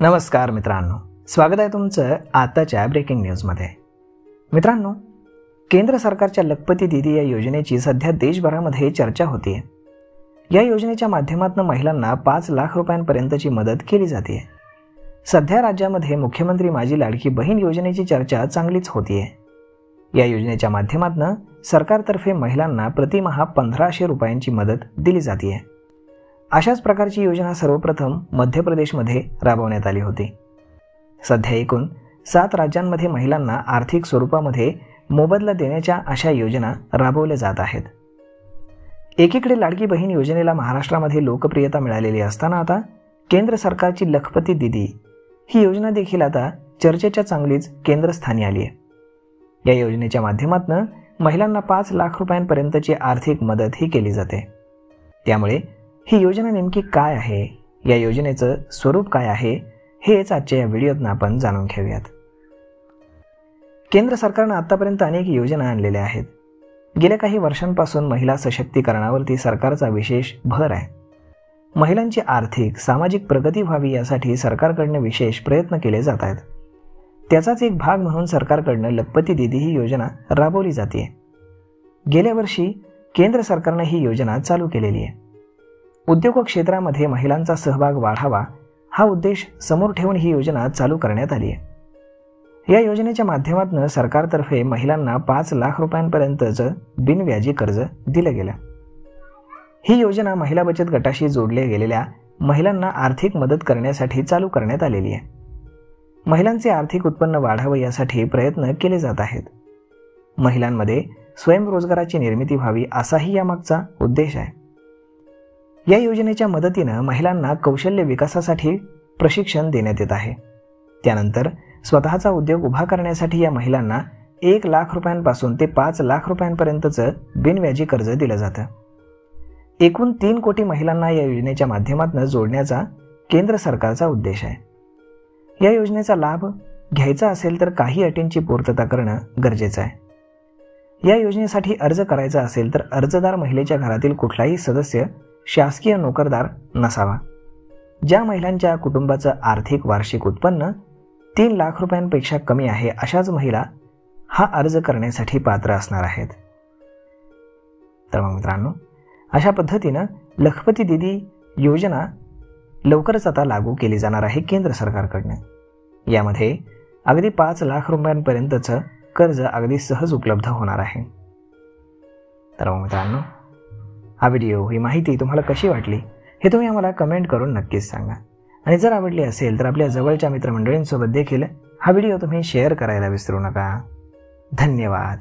नमस्कार मित्रांनो, स्वागत आहे तुमचं आताच्या ब्रेकिंग न्यूजमध्ये। मित्रांनो, केंद्र सरकारच्या लखपती दीदी या योजनेची सध्या देशभरामध्ये चर्चा होतीये। या योजनेच्या माध्यमातून महिलांना 5 लाख रुपयांपर्यंतची मदत केली जाते। सध्या राज्यामध्ये मुख्यमंत्री माझी लाडकी बहीण योजनेची चर्चा चांगलीच होतीये। या योजनेच्या माध्यमातून सरकारतर्फे महिलांना प्रतिमाह 1500 रुपयांची मदत दिली जाते। अशाच प्रकारची योजना सर्वप्रथम मध्य प्रदेशमध्ये राबवण्यात आली होती। सध्या एकूण 7 राज्यांमध्ये महिलांना आर्थिक स्वरूपामध्ये मोबदला देण्याच्या अशा योजना राबवल्या जात आहेत। एकीकडे लाडकी बहीण योजनेला महाराष्ट्रामध्ये लोकप्रियता मिळालेली असताना आता केंद्र सरकारची लखपती दीदी ही योजना देखील आता चर्चेच्या चांगलीच केंद्रस्थानी आली आहे। या योजनेच्या माध्यमातून महिलांना 5 लाख रुपयांपर्यंतची आर्थिक मदत ही केली जाते। त्यामुळे ही योजना नेमकी काय आहे, या योजनेचं स्वरूप काय आहे, हेच आजच्या या व्हिडिओत आपण जाणून घेऊयात। केंद्र सरकारने आतापर्यंत अनेक योजना आणलेल्या आहेत। गेल्या काही वर्षांपासून महिला सशक्तीकरणावरती सरकारचा विशेष भर आहे। महिलांची आर्थिक सामाजिक प्रगती व्हावी यासाठी सरकारकडून विशेष प्रयत्न केले जात आहेत। त्याचाच एक भाग म्हणून सरकारकडून लखपती दीदी ही योजना राबवली जाते। गेल्या वर्षी केंद्र सरकारने ही योजना चालू केलेली आहे। उद्योग क्षेत्रामध्ये महिलांचा सहभाग वाढावा हा उद्देश समोर ठेवून ही योजना चालू करण्यात आली आहे। या योजनेच्या माध्यमातून सरकारतर्फे महिलांना 5 लाख रुपयांपर्यंतचं बिनव्याजी कर्ज दिलं गेलं। ही योजना महिला बचत गटाशी जोडल्या गेलेल्या महिलांना आर्थिक मदत करण्यासाठी चालू करण्यात आलेली आहे। महिलांचे आर्थिक उत्पन्न वाढावं यासाठी प्रयत्न केले जात आहेत। महिलांमध्ये स्वयंरोजगाराची निर्मिती व्हावी असाही यामागचा उद्देश आहे। या योजनेच्या मदतीने महिलांना कौशल्य विकासासाठी प्रशिक्षण देण्यात येत आहे। त्यानंतर स्वतःचा उद्योग उभा करण्यासाठी या महिलांना 1 लाख रुपयांपासून ते 5 लाख रुपयांपर्यंतचं बिनव्याजी कर्ज दिलं जातं। एकूण 3 कोटी महिलांना या योजनेच्या माध्यमातून जोडण्याचा केंद्र सरकारचा उद्देश आहे। या योजनेचा लाभ घ्यायचा असेल तर काही अटींची पूर्तता करणं गरजेचं आहे। या योजनेसाठी अर्ज करायचा असेल तर अर्जदार महिलेच्या घरातील कुठलाही सदस्य शासकीय नोकरदार नसावा। ज्या महिलांच्या कुटुंबाचं आर्थिक वार्षिक उत्पन्न 3 लाख रुपयांपेक्षा कमी आहे अशाच महिला हा अर्ज करण्यासाठी पात्र असणार आहेत। तर मग मित्रांनो, अशा पद्धतीनं लखपती दीदी योजना लवकरच आता लागू केली जाणार आहे केंद्र सरकारकडून। यामध्ये अगदी 5 लाख रुपयांपर्यंतचं कर्ज अगदी सहज उपलब्ध होणार आहे। तर मग मित्रांनो, हा व्हिडिओ ही माहिती तुम्हाला कशी वाटली हे तुम्ही आम्हाला कमेंट करून नक्कीच सांगा। आणि जर आवडली असेल तर आपल्या जवळच्या मित्रमंडळींसोबत देखील हा व्हिडिओ तुम्ही शेअर करायला विसरू नका। धन्यवाद।